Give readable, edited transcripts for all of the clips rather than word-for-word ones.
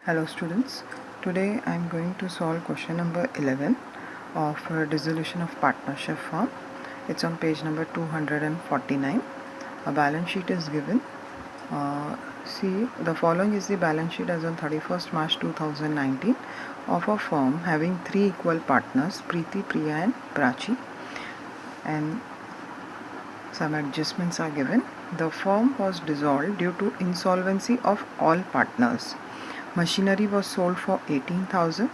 Hello students, today I am going to solve question number 11 of dissolution of partnership form. It's on page number 249. A balance sheet is given. See, the following is the balance sheet as on 31st March 2019 of a firm having three equal partners, Preeti, Priya and Prachi, and some adjustments are given. The firm was dissolved due to insolvency of all partners. Machinery was sold for 18,000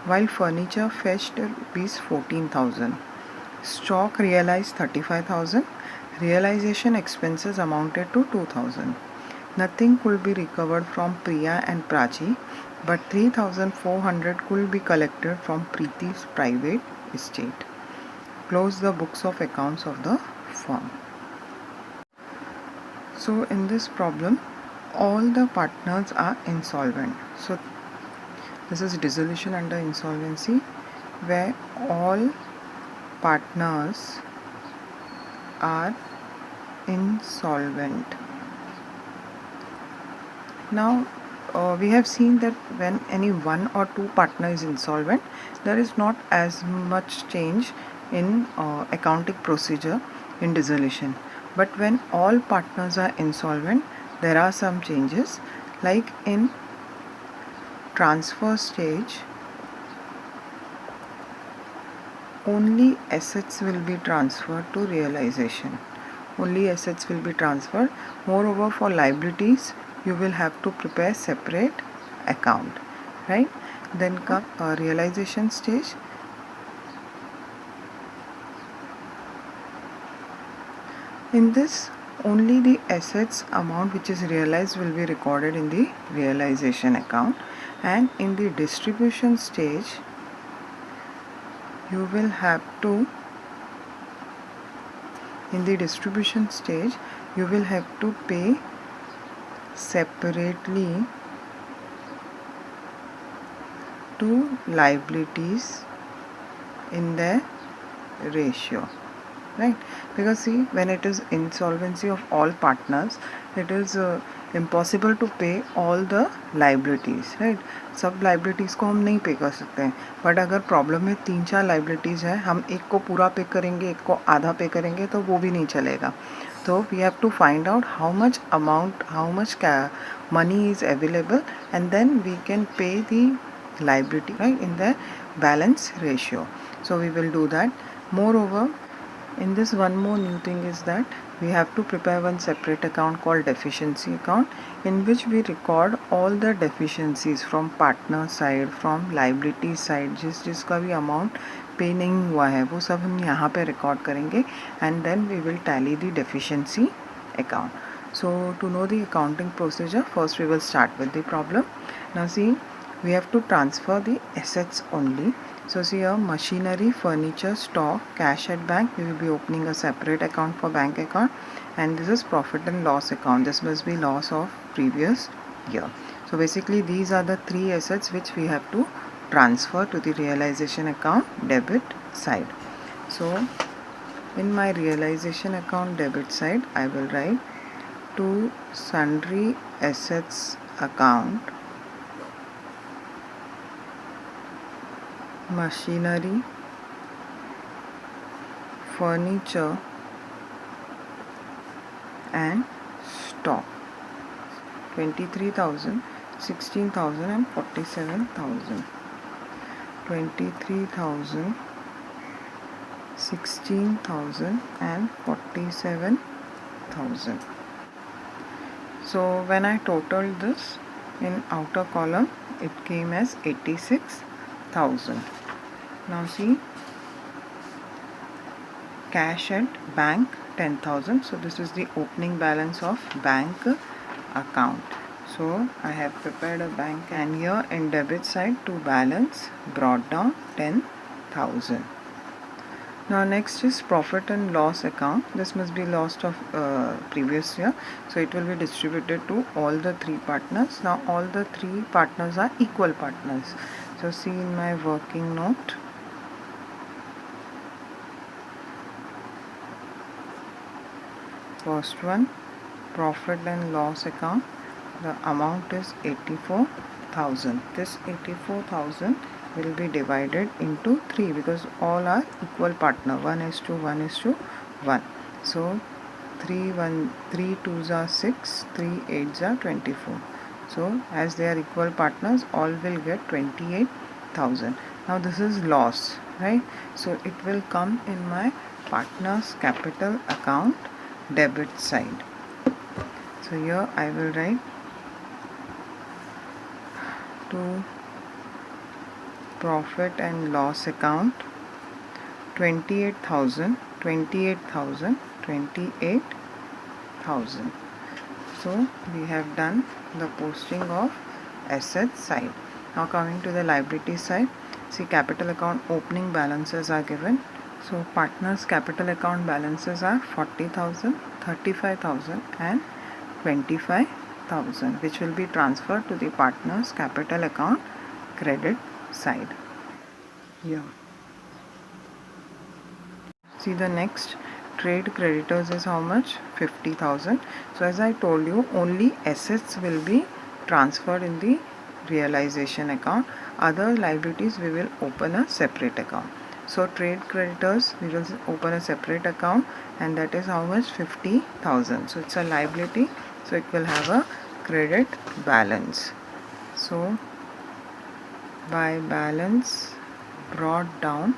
while furniture fetched rupees 14,000. Stock realized 35,000. Realization expenses amounted to 2,000. Nothing could be recovered from Priya and Prachi, but 3,400 could be collected from Preeti's private estate. Close the books of accounts of the firm. So in this problem, all the partners are insolvent. So this is dissolution under insolvency where all partners are insolvent. Now we have seen that when any one or two partner is insolvent, there is not as much change in accounting procedure in dissolution. But when all partners are insolvent, there are some changes, like in transfer stage only assets will be transferred to realization. Only assets will be transferred. Moreover, for liabilities you will have to prepare separate account, right? Then come realization stage. In this, only the assets amount which is realized will be recorded in the realization account, and in the distribution stage you will have to pay separately to liabilities in their ratio, right? Because see, when it is insolvency of all partners, it is impossible to pay all the liabilities, right? सब liabilities को हम नहीं पे कर सकते हैं, but अगर problem में 3-4 liabilities है, हम एक को पूरा पे करेंगे, एक को आधा पे करेंगे, तो वो भी नहीं चलेगा. So we have to find out how much money is available, and then we can pay the liability, right, in the balance ratio. So we will do that. Moreover, in this, one more new thing is that we have to prepare one separate account called deficiency account, in which we record all the deficiencies from partner side, from liability side, जिसका भी amount पे नहीं हुआ है वो सब हम यहाँ पे record करेंगे, and then we will tally the deficiency account. So to know the accounting procedure, first we will start with the problem. Now see, we have to transfer the assets only. So see here, machinery, furniture, stock, cash at bank, we will be opening a separate account for bank account, and this is profit and loss account. This must be loss of previous year. So basically these are the three assets which we have to transfer to the realization account debit side. So in my realization account debit side, I will write to sundry assets account, machinery, furniture and stock, 23,000, 16,000 and 47,000. 23,000, 16,000 and 47,000. So when I totaled this in outer column, it came as 86,000. Now see, cash at bank 10,000. So this is the opening balance of bank account. So I have prepared a bank, and here in debit side to balance brought down 10,000. Now next is profit and loss account. This must be loss of previous year, so it will be distributed to all the three partners. Now all the three partners are equal partners. So see in my working note, first one, profit and loss account, the amount is 84 84,000. This 84,000 will be divided into 3 because all are equal partner, 1:1:1. So 3 2s are 6, 3 8s are 24. So as they are equal partners, all will get 28,000. Now this is loss, right? So it will come in my partner's capital account debit side. So here I will write to profit and loss account 28,000, 28,000, 28,000. So we have done the posting of asset side. Now coming to the liability side, see capital account opening balances are given. So partners capital account balances are 40,000, 35,000 and 25,000, which will be transferred to the partners capital account credit side. Yeah. See the next trade creditors is how much? 50,000. So as I told you, only assets will be transferred in the realization account. Other liabilities we will open a separate account. So trade creditors we will open a separate account, and that is how much? 50,000. So it's a liability, so it will have a credit balance. So by balance brought down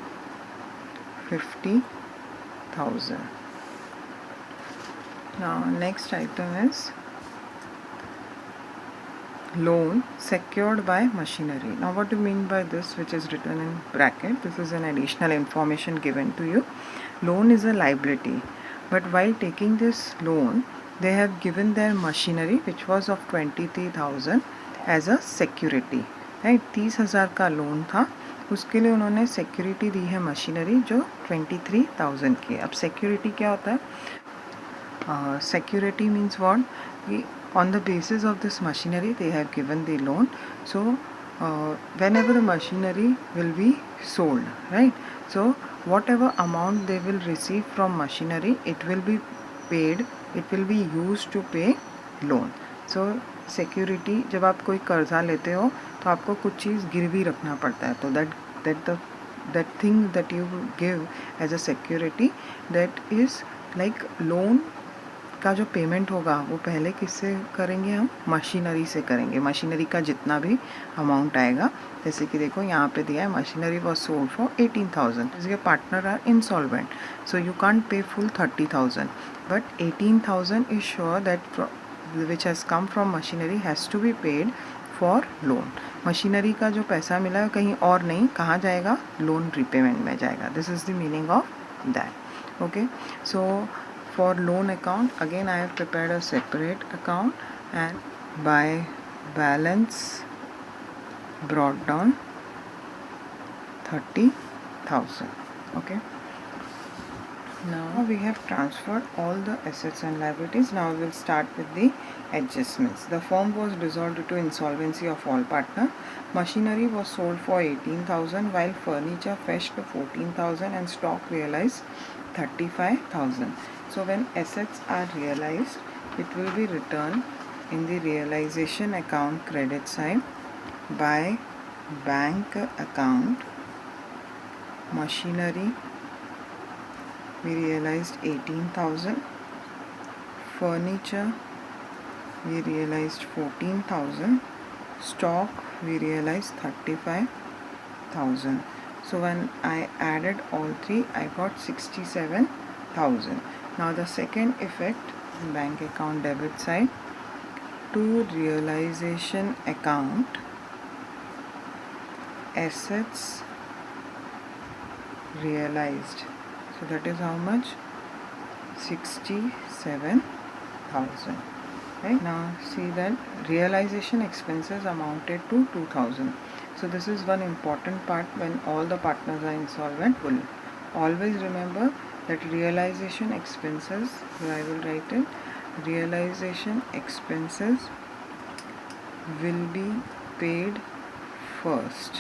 50,000. Now next item is loan secured by machinery. Now what do you mean by this, which is written in bracket? This is an additional information given to you. Loan is a liability, but while taking this loan they have given their machinery which was of 23,000 as a security, right? 30,000 का loan था, उसके लिए उन्होंने security दी है machinery जो 23,000 की है. अब सिक्योरिटी क्या होता है? Security means what? On the basis of this machinery they have given the loan. So whenever the machinery will be sold, right? So whatever amount they will receive from machinery, it will be paid, it will be used to pay loan. So security, जब आप कोई कर्जा लेते हो तो आपको कुछ चीज़ गिरवी रखना पड़ता है, तो that thing that you give as a security, that is like loan का जो पेमेंट होगा वो पहले किससे करेंगे? हम मशीनरी से करेंगे. मशीनरी का जितना भी अमाउंट आएगा, जैसे कि देखो यहाँ पे दिया है मशीनरी वॉज सोल्ड फॉर 18,000. इसके partner are insolvent, so you can't pay full 30,000, but 18,000 is sure that which has come from machinery has to be paid for loan. Machinery का जो पैसा मिला है कहीं और नहीं, कहाँ जाएगा? लोन रिपेमेंट में जाएगा. This is the meaning of that. Okay, so for loan account again I have prepared a separate account, and by balance brought down 30,000. Okay, now we have transferred all the assets and liabilities. Now we will start with the adjustments. The firm was dissolved due to insolvency of all partner. Machinery was sold for 18,000 while furniture fetched 14,000 and stock realized 35,000. So when assets are realized, it will be returned in the realization account credit side by bank account. Machinery we realized 18,000, furniture we realized 14,000, stock we realized 35,000. So when I added all three, I got 67,000. Now the second effect, bank account debit side to realization account assets realized. So that is how much? 67,000. Right? Now see that realization expenses amounted to 2,000. So this is one important part when all the partners are insolvent. Will always remember that realization expenses, I will write it, realization expenses will be paid first,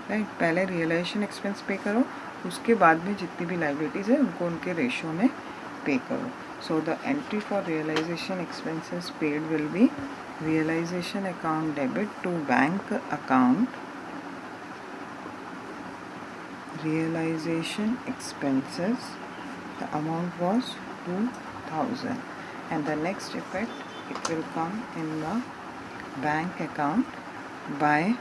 right? पहले realization expense पे करो, उसके बाद में जितनी भी liabilities है उनको उनके रेशियो में पे करो. So the entry for realization expenses paid will be realization account debit to bank account, realization expenses, the amount was 2000, and the next effect, it will come in the bank account by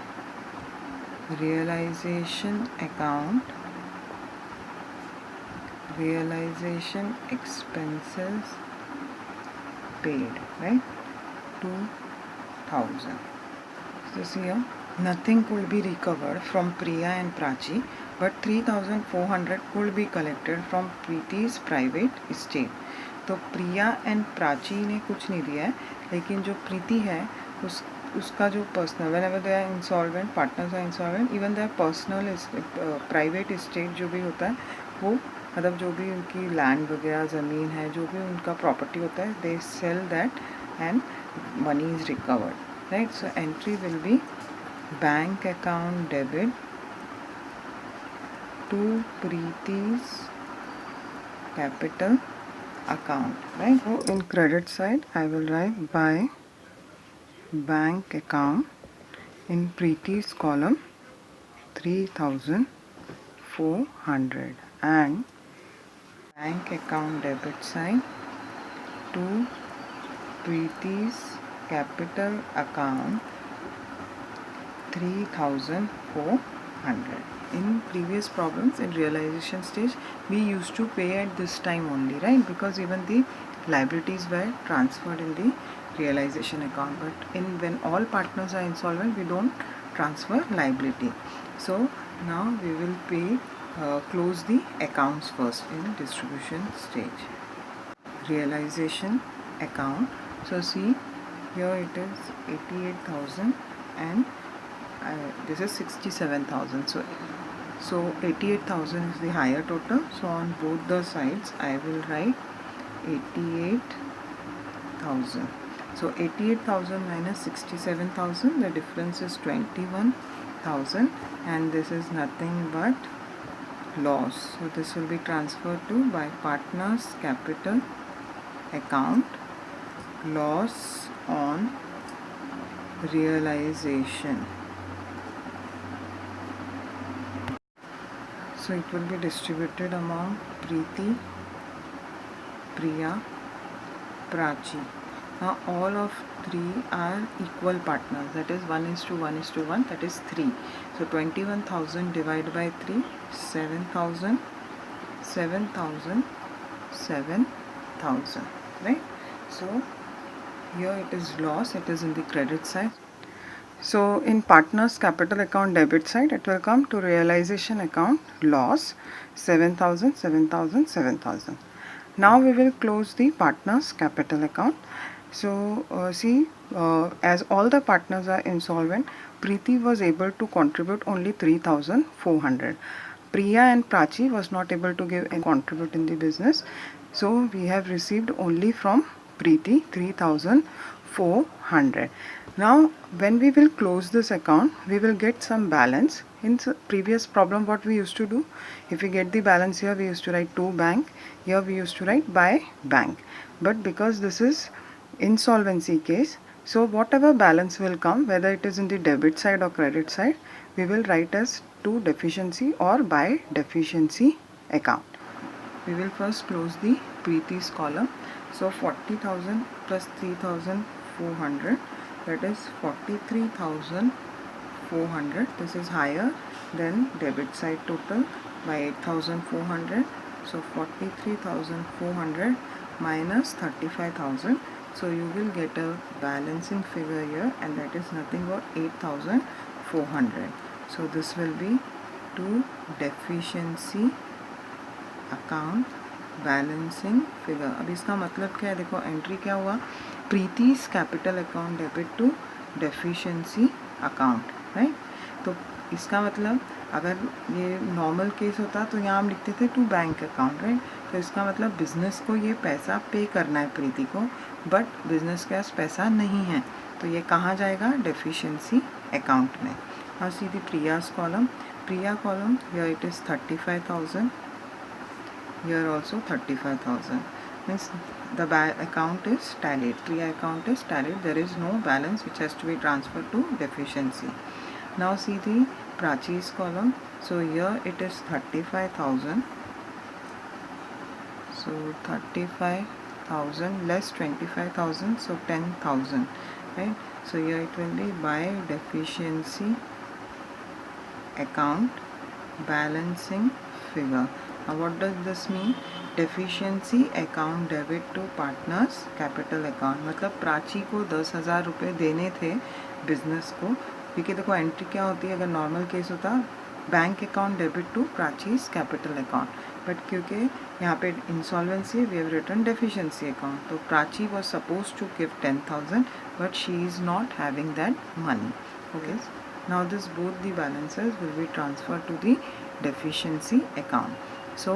realization account, realization expenses paid, right? 2000. This here, nothing could be recovered from Priya and Prachi, but 3400 could be collected from Preeti's private estate. तो प्रिया and Prachi ने कुछ नहीं दिया है, लेकिन जो प्रीति है उसका जो personal, whenever they are insolvent, partners are insolvent, even their personal private estate जो भी होता है वो, मतलब जो भी उनकी लैंड वगैरह ज़मीन है, जो भी उनका प्रॉपर्टी होता है, they sell that and money is recovered, right. So entry will be bank account debit to Preeti's capital account, right? So in credit side I will write by bank account in Preeti's column 3400, and bank account debit side to Preeti's capital account 3400. In previous problems in realization stage we used to pay at this time only, right? Because even the liabilities were transferred in the realization account, but when all partners are insolvent we don't transfer liability. So now we will pay, close the accounts first in distribution stage. Realization account, so see here it is 88,000 and this is 67,000, so 88,000 is the higher total, so on both the sides I will write 88,000. So 88,000 minus 67,000, the difference is 21,000, and this is nothing but loss. So this will be transferred to by partners capital account, loss on realization. So it will be distributed among Preeti, Priya, Prachi. Now all of three are equal partners, that is 1:1:1, that is 3. So 21,000 divided by 3, 7,000, 7,000, 7,000, right? So here it is loss, it is in the credit side. So in partners capital account debit side it will come to realization account loss 7,000, 7,000, 7,000. Now we will close the partners capital account. So as all the partners are insolvent, Preeti was able to contribute only 3,400. Priya and Prachi was not able to give and contribute in the business. So we have received only from Preeti 3,400. Now when we will close this account, we will get some balance. In previous problem what we used to do, if we get the balance here we used to write to bank, here we used to write by bank. But because this is insolvency case, so whatever balance will come, whether it is in the debit side or credit side, we will write as to deficiency or by deficiency account. We will first close the Preeti's column. So 40,000 plus 3,400, that is 43,400. This is higher than debit side total by 8,400. So 43,400 minus 35,000. So you will get a balancing figure here, and that is nothing but 8,400. So this will be to deficiency account balancing figure. अब इसका मतलब क्या है, देखो entry क्या हुआ, Preeti's capital account debit to deficiency account, right. तो इसका मतलब अगर ये नॉर्मल केस होता तो यहाँ हम लिखते थे टू बैंक अकाउंट, राइट. तो इसका मतलब बिज़नेस को ये पैसा पे करना है प्रीति को, बट बिज़नेस के पास पैसा नहीं है, तो ये कहाँ जाएगा, डेफिशिएंसी अकाउंट में. और सीधी Priya's column, Priya column here it is 35,000, here also 35,000, means the account is tallied. Pre-account is tallied. There is no balance which has to be transferred to deficiency. Now see the purchase column. So here it is 35,000. So 35,000 less 25,000, so 10,000, right? So here it will be by deficiency account balancing figure. Now what does this mean? Deficiency account debit to partners capital account, मतलब प्राची को 10,000 रुपये देने थे business को, क्योंकि देखो entry क्या होती है, अगर नॉर्मल केस होता bank account debit to Prachi's capital account, but क्योंकि यहाँ पे insolvency we have written deficiency account, तो Prachi was suppose to give 10,000 but she is not having that money. Okay, now this both the balances will be transfer to the deficiency account. So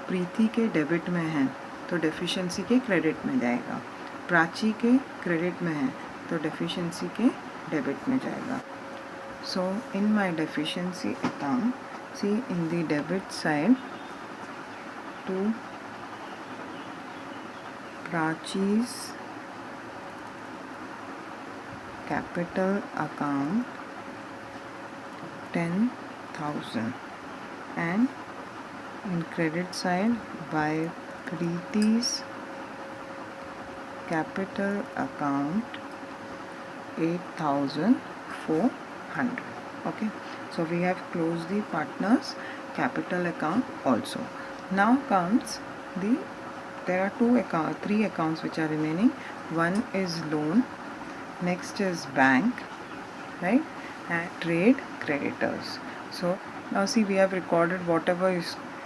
Preeti के debit में है तो deficiency के credit में जाएगा, प्राची के credit में है तो डेफिशिएंसी के डेबिट में जाएगा. So in my deficiency account, see in the debit side to Prachi's capital account 10,000 and in credit side by Preeti's capital account 8,400. Okay, so we have closed the partners capital account also. Now comes the, there are three accounts which are remaining. One is loan, next is bank, right, and trade creditors. So now see, we have recorded whatever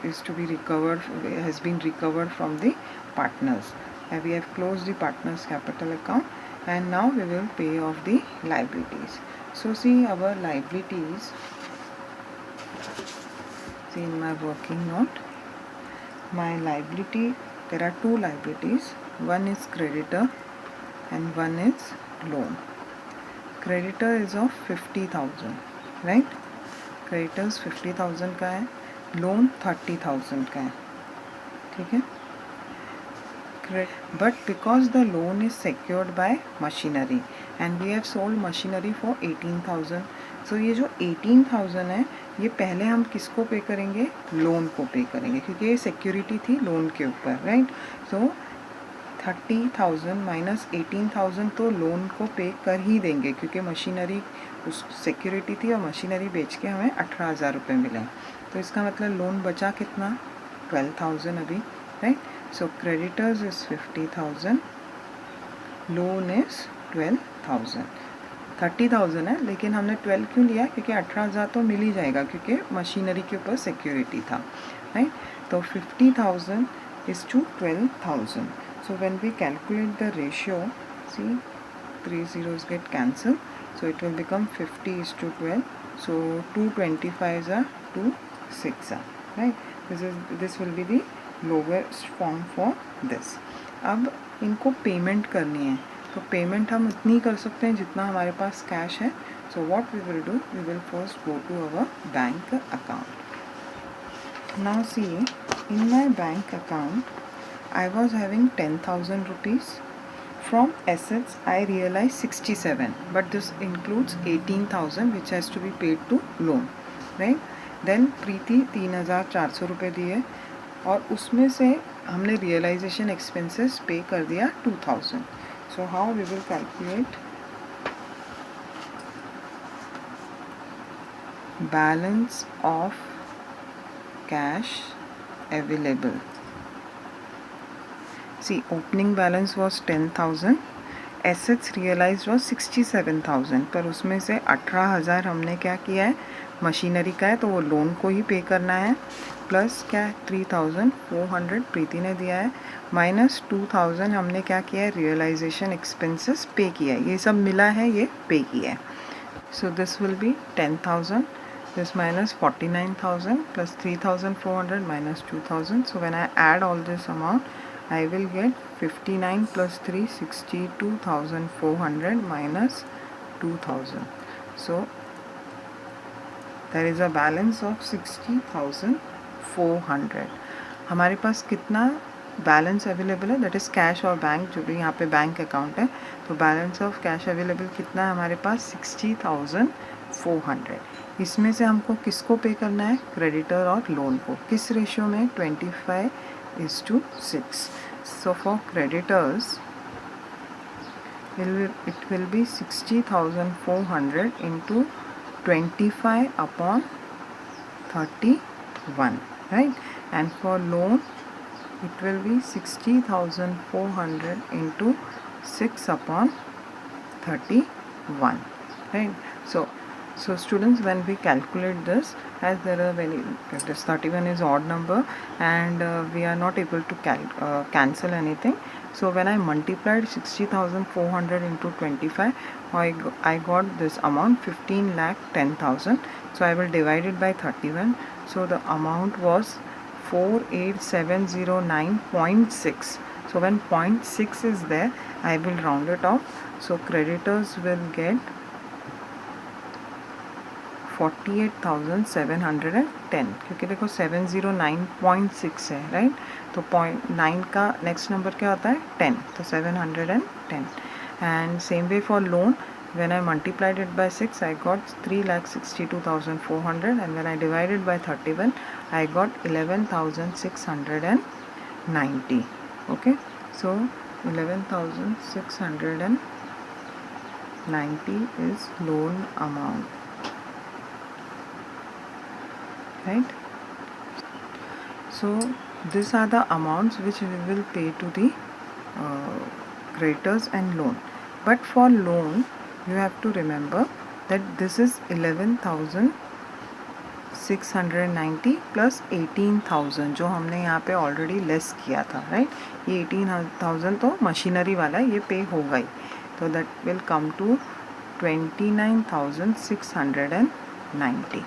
is to be recovered, has been recovered from the partners, and we have closed the partners capital account, and now we will pay off the liabilities. So see our liabilities, see in my working note, my liability, there are two liabilities, one is creditor and one is loan. Creditor is of 50,000, right, creditors 50,000 का है, loan 30,000 का है, ठीक है. But because the loan is secured by machinery and we have sold machinery for 18,000. So ये जो 18,000 है, ये पहले हम किसको पे करेंगे, लोन को पे करेंगे, क्योंकि ये सिक्योरिटी थी लोन के ऊपर, राइट. सो 30,000 माइनस 18,000 तो लोन को पे कर ही देंगे, क्योंकि मशीनरी उस सिक्योरिटी थी और मशीनरी बेच के हमें 18,000 रुपये मिले. तो इसका मतलब लोन बचा कितना, 12,000 अभी, right. So creditors is 50,000, loan is 12,000. 30,000 है, लेकिन हमने 12 क्यों लिया, क्योंकि 18,000 तो मिल ही जाएगा, क्योंकि मशीनरी के ऊपर सिक्योरिटी था, राइट. तो 50,000 is to 12,000. So when we calculate the ratio, see 3 zeros get cancelled, so it will become 50 is to 12. So 225 are 2 6 are, right. This will be the lowest form for this. अब इनको payment करनी है, तो payment हम इतनी कर सकते हैं जितना हमारे पास कैश है. So what we will do, we will first go to our bank account. Now see in my bank account I was having 10,000 rupees. From assets I realized 67, but this includes 18,000 which has to be paid to loan, right. Then प्रीति 3,400 रुपये दिए और उसमें से हमने realisation expenses पे कर दिया 2,000. So how we will calculate balance of cash available. See, opening balance was 10,000, assets realized was 67,000, पर उसमें से 18,000 हमने क्या किया है, मशीनरी का है, तो वो लोन को ही पे करना है, प्लस क्या है 3,400 प्रीति ने दिया है, माइनस 2,000 हमने क्या किया है, रियलाइजेशन एक्सपेंसेस पे किया है, ये सब मिला है, ये पे किया है. So this will be 10,000, this minus 49,000 plus 3,400 minus 2,000. So when I add all this amount, I will get 59 plus 3 62,400 minus 2,000. So there is a balance of 60,400. हमारे पास कितना बैलेंस अवेलेबल है, दैट इज़ कैश और bank, जो भी यहाँ पे bank account है। तो बैलेंस ऑफ कैश अवेलेबल कितना है हमारे पास, 60,400। इसमें से हमको किसको पे करना है, क्रेडिटर और लोन को। किस रेशियो में, 25:6। So for creditors it will be 60,400 into 25/31, right? And for loan it will be 60,400 into 6/31, right? So students, when we calculate this, as there are this 31 is odd number, and we are not able to cancel anything. So when I multiplied 60,400 into 25, I got this amount 15,10,000. So I will divide it by 31. So the amount was 48,709.6. So when 0.6 is there, I will round it off. So creditors will get 48,710, क्योंकि देखो 709.6 है, right? तो 0.9 का next number क्या होता है, 10, तो 710. And same way for loan, when I multiplied it by 6, I got 3,62,400, and when I divided by 31, I got 11,690. Okay, so 11,690 is loan amount, right? So these are the amounts which we will pay to the creditors and loan. But for loan, you have to remember that this is 11,690 plus 18,000, जो हमने यहाँ पे already less किया था, right? ये 18,000 तो machinery वाला है, ये पे होगा ही, तो that will come to 29,690,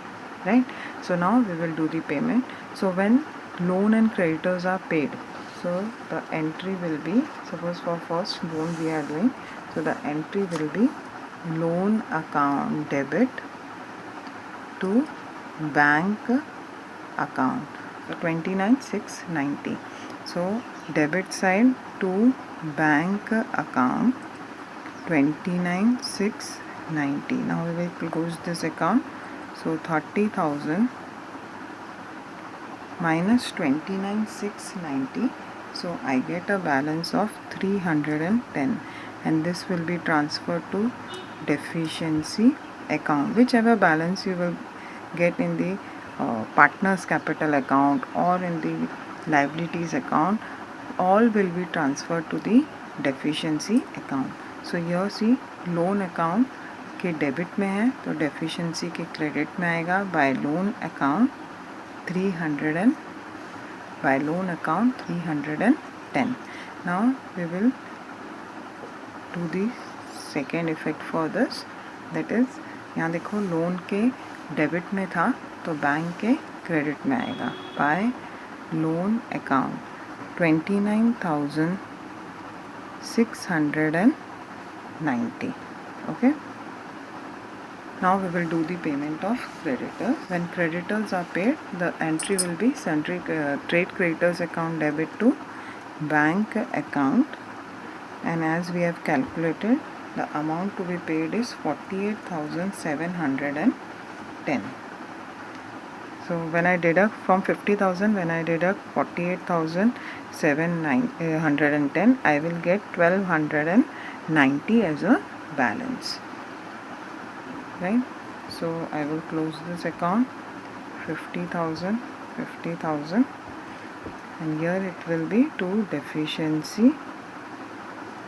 right? So now we will do the payment. So when loan and creditors are paid, so the entry will be, suppose for first loan we are doing, so the entry will be loan account debit to bank account, so 29,690. So debit side to bank account 29,690. Now we will close this account. So 30,000 minus 29,690. So I get a balance of 310, and this will be transferred to deficiency account. Whichever balance you will get in the partners capital account or in the liabilities account, all will be transferred to the deficiency account. So here see, loan account के debit में है तो deficiency के credit में आएगा, by loan account 310. Now we will do the second effect for this, that is, यहाँ देखो loan के डेबिट में था तो बैंक के क्रेडिट में आएगा, by loan account 29,690. okay. Now we will do the payment of creditors. When creditors are paid, the entry will be sundry trade creditors account debit to bank account, and as we have calculated, the amount to be paid is 48,710. So when I deduct from 50,000, when I deduct 48,710, I will get 1,290 as a balance, right? So I will close this account, 50,000, and here it will be to deficiency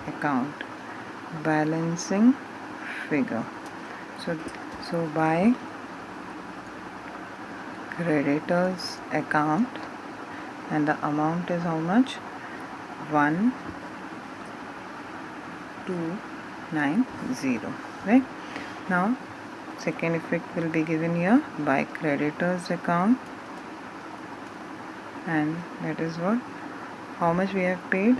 account, balancing figure. So by creditors account, and the amount is how much, 1,290, right? Now second effect will be given here, by creditors account, and that is what, how much we have paid,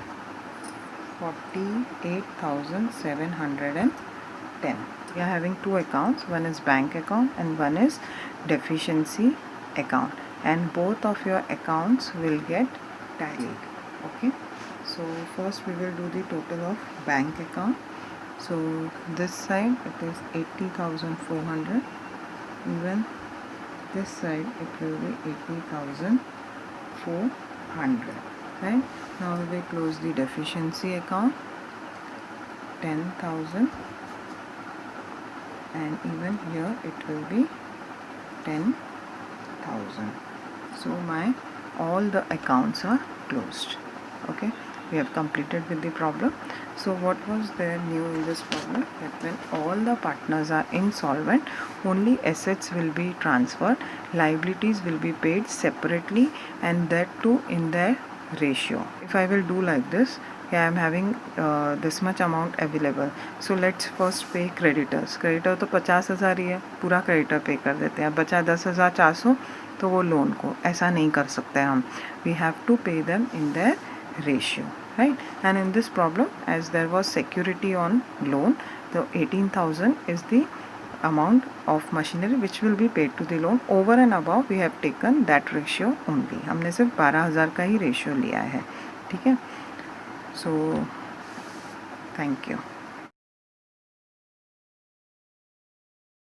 48,710. We are having two accounts, one is bank account and one is deficiency account, and both of your accounts will get tallied. Okay, so first we will do the total of bank account. So this side it is 80,400, even this side it will be 80,400. Right, now we will close the deficiency account, 10,000, and even here it will be 10,000. So my all the accounts are closed. Okay, we have completed with the problem. So what was there new in this problem? That when all the partners are insolvent, only assets will be transferred, liabilities will be paid separately, and that too in their ratio. If I will do like this, yeah, I am having this much amount available. So let's first pay creditors. Creditor तो 50,000 ही है, पूरा creditor पे कर देते हैं. बचा 10,400, तो वो लोन को ऐसा नहीं कर सकते हम. We have to pay them in their ratio, right? And in this problem, as there was security on loan, the 18,000 is the amount of machinery which will be paid to the loan. Over and above we have taken that ratio only. हमने सिर्फ 12,000 का ही ratio लिया है. ठीक है. So thank you.